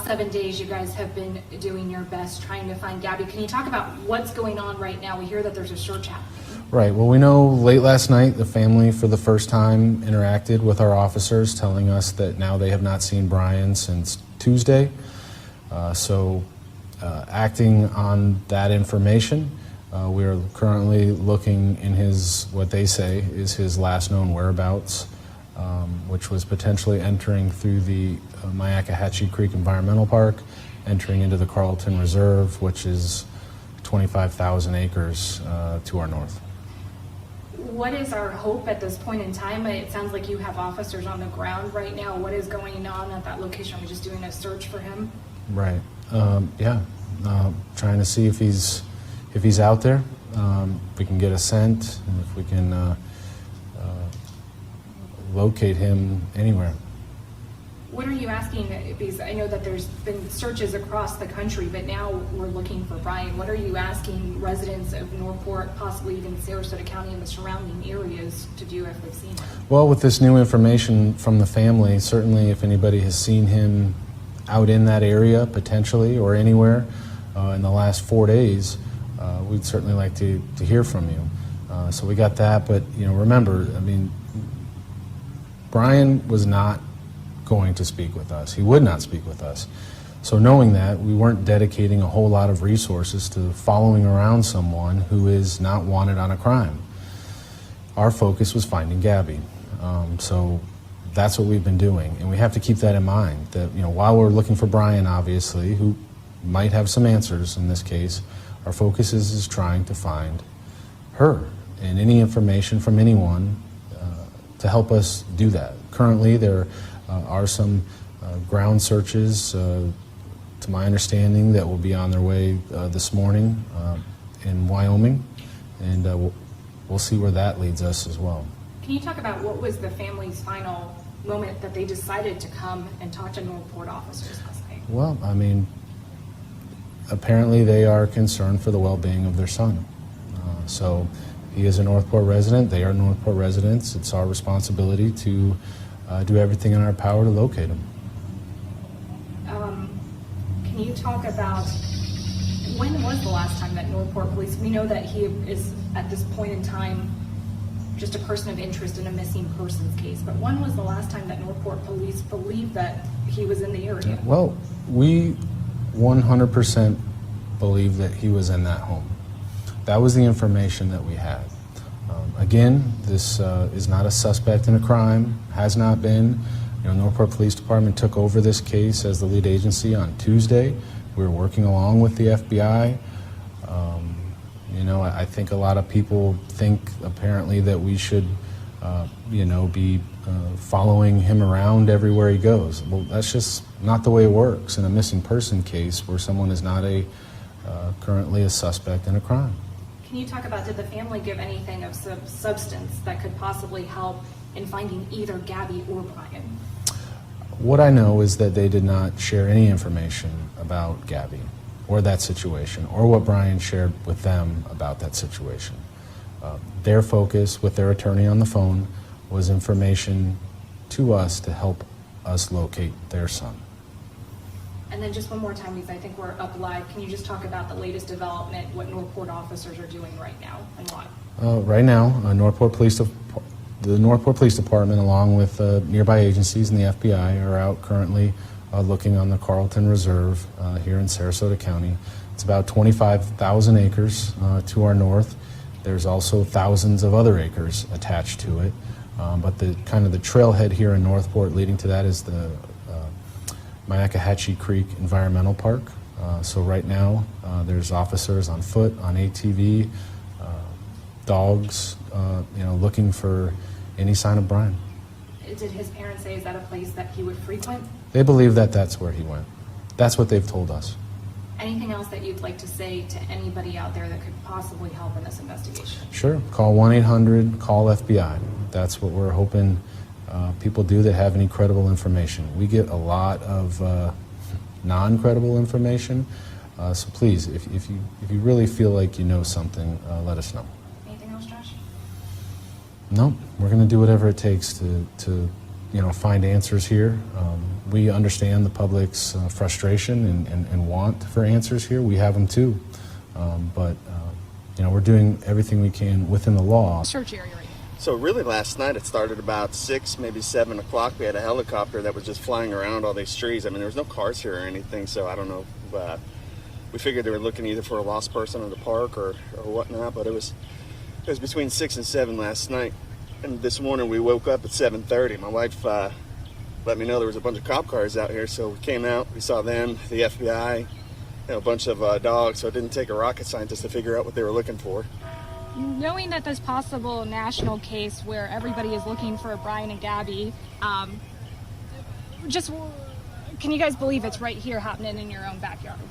7 days, you guys have been doing your best trying to find Gabby. Can you talk about what's going on right now? We hear that there's a search happening. Right. Well, we know late last night the family for the first time interacted with our officers, telling us that now they have not seen Brian since Tuesday. Acting on that information, we are currently looking in his, what they say is his last known whereabouts, which was potentially entering through the Myakkahatchee Creek Environmental Park, entering into the Carlton Reserve, which is 25,000 acres to our north. What is our hope at this point in time? It sounds like you have officers on the ground right now. What is going on at that location? Are we just doing a search for him? Right. Trying to see if he's out there. If we can get a scent, and if we can locate him anywhere. What are you asking? Because I know that there's been searches across the country, but now we're looking for Brian. What are you asking residents of Northport, possibly even Sarasota County and the surrounding areas to do if they've seen him? Well, with this new information from the family, certainly if anybody has seen him out in that area potentially or anywhere in the last 4 days, we'd certainly like to hear from you. So we got that, but remember, I mean, Brian was not going to speak with us. He would not speak with us. So knowing that, we weren't dedicating a whole lot of resources to following around someone who is not wanted on a crime. Our focus was finding Gabby. So that's what we've been doing, and we have to keep that in mind, that while we're looking for Brian, obviously, who might have some answers in this case, our focus is trying to find her and any information from anyone to help us do that. Currently, there are some ground searches, to my understanding, that will be on their way this morning in Wyoming, and we'll see where that leads us as well. Can you talk about what was the family's final moment that they decided to come and talk to Northport officers last night? Well, I mean, apparently they are concerned for the well-being of their son. So he is a Northport resident. They are Northport residents. It's our responsibility to do everything in our power to locate him. Can you talk about when was the last time that Northport police, we know that he is at this point in time just a person of interest in a missing persons case, but when was the last time that Northport police believed that he was in the area? Well, we 100% believe that he was in that home. That was the information that we had. Again, this is not a suspect in a crime, has not been. Northport Police Department took over this case as the lead agency on Tuesday. We were working along with the FBI. I think a lot of people think apparently that we should, be following him around everywhere he goes. Well, that's just not the way it works in a missing person case where someone is not currently a suspect in a crime. Can you talk about, did the family give anything of substance that could possibly help in finding either Gabby or Brian? What I know is that they did not share any information about Gabby or that situation, or what Brian shared with them about that situation. Their focus with their attorney on the phone was information to us to help us locate their son. And then just one more time, because I think we're up live, can you just talk about the latest development, what Northport officers are doing right now, and why? Right now, the Northport Police Department, along with nearby agencies and the FBI, are out currently looking on the Carlton Reserve here in Sarasota County. It's about 25,000 acres to our north. There's also thousands of other acres attached to it. But the trailhead here in Northport leading to that is the Myakkahatchee Creek Environmental Park. So right now there's officers on foot, on ATV, dogs, looking for any sign of Brian. Did his parents say, is that a place that he would frequent? They believe that that's where he went. That's what they've told us. Anything else that you'd like to say to anybody out there that could possibly help in this investigation? Sure. Call 1-800-CALL-FBI. That's what we're hoping people do that have any credible information. We get a lot of non-credible information, so please, if you really feel like you know something, let us know. Anything else, Josh? No, we're going to do whatever it takes to find answers here. We understand the public's frustration and want for answers here. We have them too. But we're doing everything we can within the law. Search area right now. So really last night it started about 6, maybe 7 o'clock. We had a helicopter that was just flying around all these trees. I mean, there was no cars here or anything, so I don't know. We figured they were looking either for a lost person in the park or whatnot, but it was between 6 and 7 last night. And this morning we woke up at 7:30. My wife let me know there was a bunch of cop cars out here, so we came out, we saw them, the FBI, a bunch of dogs, so it didn't take a rocket scientist to figure out what they were looking for. Knowing that this possible national case where everybody is looking for Brian and Gabby, can you guys believe it's right here happening in your own backyards?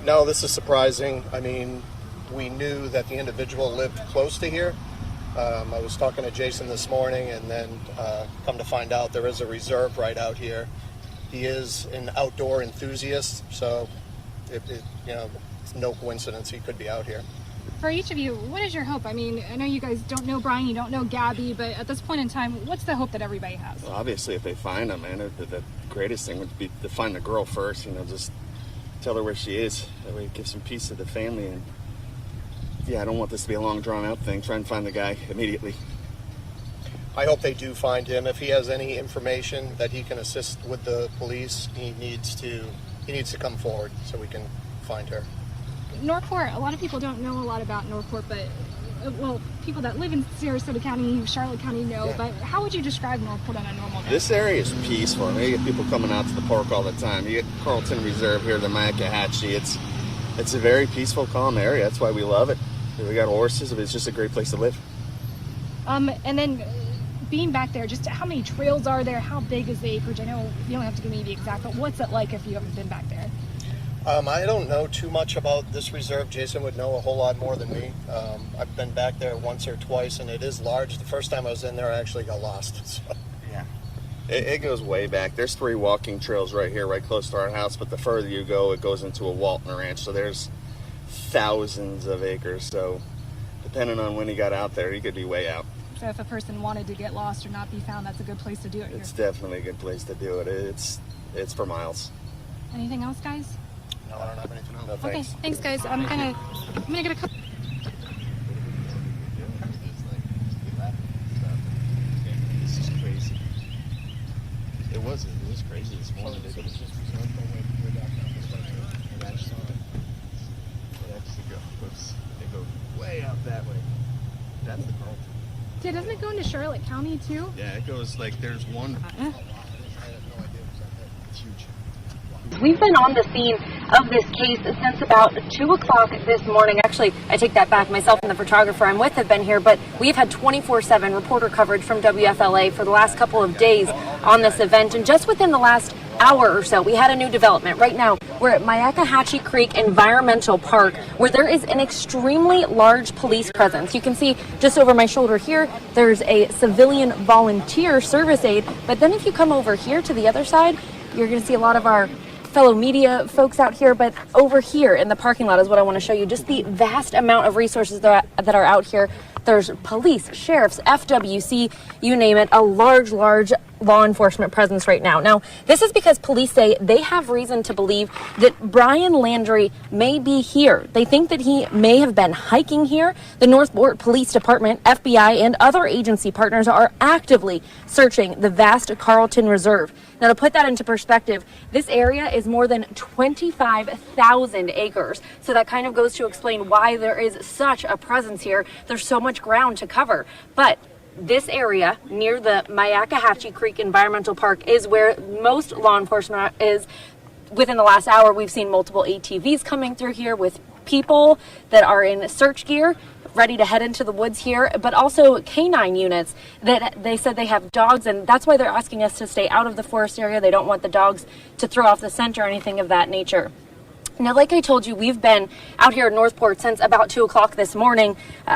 No, this is surprising. I mean, we knew that the individual lived close to here. I was talking to Jason this morning, and then come to find out there is a reserve right out here. He is an outdoor enthusiast, so it's no coincidence he could be out here. For each of you, what is your hope? I mean, I know you guys don't know Brian, you don't know Gabby, but at this point in time, what's the hope that everybody has? Well, obviously, if they find him, man, the greatest thing would be to find the girl first. Just tell her where she is. That way, it gives some peace to the family. And I don't want this to be a long, drawn-out thing. Try and find the guy immediately. I hope they do find him. If he has any information that he can assist with the police, he needs to come forward so we can find her. Northport, a lot of people don't know a lot about Northport, but people that live in Sarasota County, Charlotte County know, Yeah. But how would you describe Northport on a normal day? This area is peaceful. I mean, you get people coming out to the park all the time. You get Carlton Reserve here, the Myakkahatchee. It's a very peaceful, calm area. That's why we love it. We got horses. It's just a great place to live. And then being back there, just how many trails are there? How big is the acreage? I know you don't have to give me the exact, but what's it like if you haven't been back there? I don't know too much about this reserve. Jason would know a whole lot more than me. I've been back there once or twice, and it is large. The first time I was in there, I actually got lost. So. Yeah. It goes way back. There's 3 walking trails right here, right close to our house, but the further you go, it goes into a Walton ranch. So there's thousands of acres. So depending on when he got out there, he could be way out. So if a person wanted to get lost or not be found, that's a good place to do it here. It's definitely a good place to do it. It's for miles. Anything else, guys? No, I don't have anything else. No, Okay, thanks. thanks, guys. I'm gonna get a couple. This is crazy. It was crazy this morning. It actually goes. They go way out that way. That's the Carlton. Yeah, doesn't it go into Charlotte County too? Yeah, it goes like there's one. It's huge. We've been on the scene of this case since about 2 o'clock this morning. Actually, I take that back. Myself and the photographer I'm with have been here, but we've had 24/7 reporter coverage from WFLA for the last couple of days on this event. And just within the last hour or so, we had a new development. Right now, we're at Myakkahatchee Creek Environmental Park, where there is an extremely large police presence. You can see just over my shoulder here, there's a civilian volunteer service aide. But then if you come over here to the other side, you're going to see a lot of our fellow media folks out here, but over here in the parking lot is what I want to show you. Just the vast amount of resources that are out here. There's police, sheriffs, FWC, you name it, a large law enforcement presence right now. Now, this is because police say they have reason to believe that Brian Laundrie may be here. They think that he may have been hiking here. The Northport Police Department, FBI, and other agency partners are actively searching the vast Carlton Reserve. Now, to put that into perspective, this area is more than 25,000 acres. So that kind of goes to explain why there is such a presence here. There's so much ground to cover. But this area near the Myakkahatchee Creek Environmental Park is where most law enforcement is. Within the last hour, we've seen multiple ATVs coming through here with people that are in search gear, ready to head into the woods here, but also canine units that they said they have dogs, and that's why they're asking us to stay out of the forest area. They don't want the dogs to throw off the scent or anything of that nature. Now, like I told you, we've been out here in Northport since about 2 o'clock this morning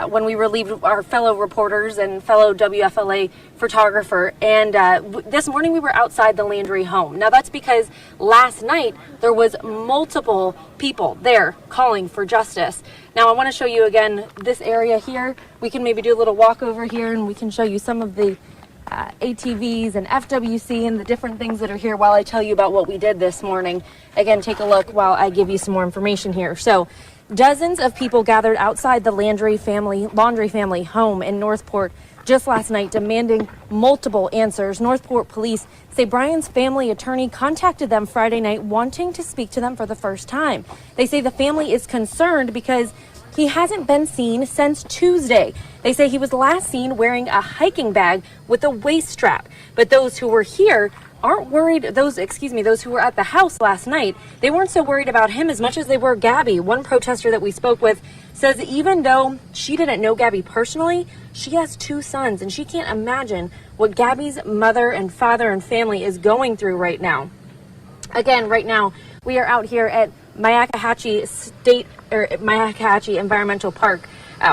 when we relieved our fellow reporters and fellow WFLA photographer. And this morning we were outside the Laundrie home. Now, that's because last night there was multiple people there calling for justice. Now, I want to show you again this area here. We can maybe do a little walk over here and we can show you some of the ATVs and FWC and the different things that are here while I tell you about what we did this morning. Again, take a look while I give you some more information here. So dozens of people gathered outside the Laundrie family home in Northport just last night, demanding multiple answers. Northport police say Brian's family attorney contacted them Friday night wanting to speak to them for the first time. They say the family is concerned because he hasn't been seen since Tuesday. They say he was last seen wearing a hiking bag with a waist strap. But those who were here aren't worried, those who were at the house last night, they weren't so worried about him as much as they were Gabby. One protester that we spoke with says even though she didn't know Gabby personally, she has 2 sons and she can't imagine what Gabby's mother and father and family is going through right now. Again, right now, we are out here at Myakkahatchee Environmental Park,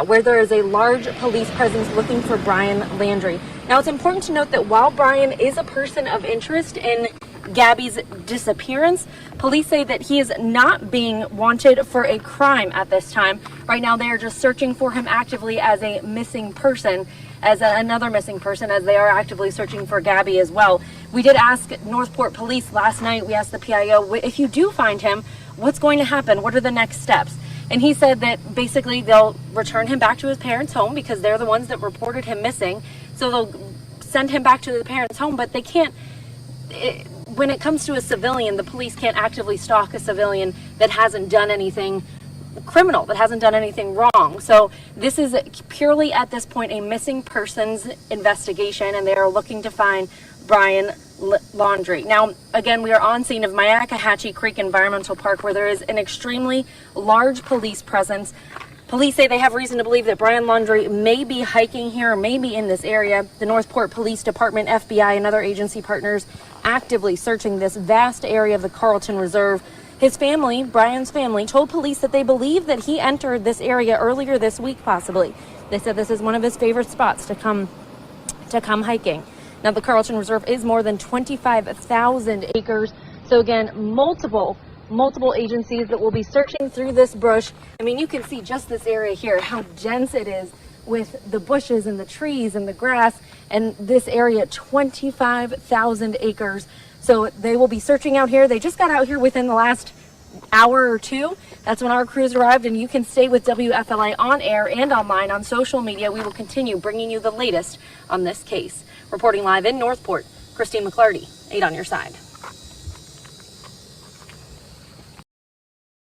where there is a large police presence looking for Brian Laundrie. Now, it's important to note that while Brian is a person of interest in Gabby's disappearance, police say that he is not being wanted for a crime at this time. Right now, they are just searching for him actively as a missing person, another missing person, as they are actively searching for Gabby as well. We did ask Northport Police last night, we asked the PIO, if you do find him, what's going to happen? What are the next steps? And he said that basically they'll return him back to his parents' home because they're the ones that reported him missing. So they'll send him back to the parents' home, but they can't, when it comes to a civilian, the police can't actively stalk a civilian that hasn't done anything criminal, that hasn't done anything wrong. So this is purely at this point a missing persons investigation, and they are looking to find Brian Laundrie. Now, again, we are on scene of Myakkahatchee Creek Environmental Park, where there is an extremely large police presence. Police say they have reason to believe that Brian Laundrie may be hiking here, may be in this area. The Northport Police Department, FBI, and other agency partners actively searching this vast area of the Carlton Reserve. His family, Brian's family, told police that they believe that he entered this area earlier this week, possibly. They said this is one of his favorite spots to come hiking. Now, the Carlton Reserve is more than 25,000 acres. So again, multiple agencies that will be searching through this brush. I mean, you can see just this area here, how dense it is with the bushes and the trees and the grass. And this area, 25,000 acres. So they will be searching out here. They just got out here within the last hour or two. That's when our crews arrived, and you can stay with WFLA on air and online on social media. We will continue bringing you the latest on this case. Reporting live in Northport, Christine McClarty, 8 on your side.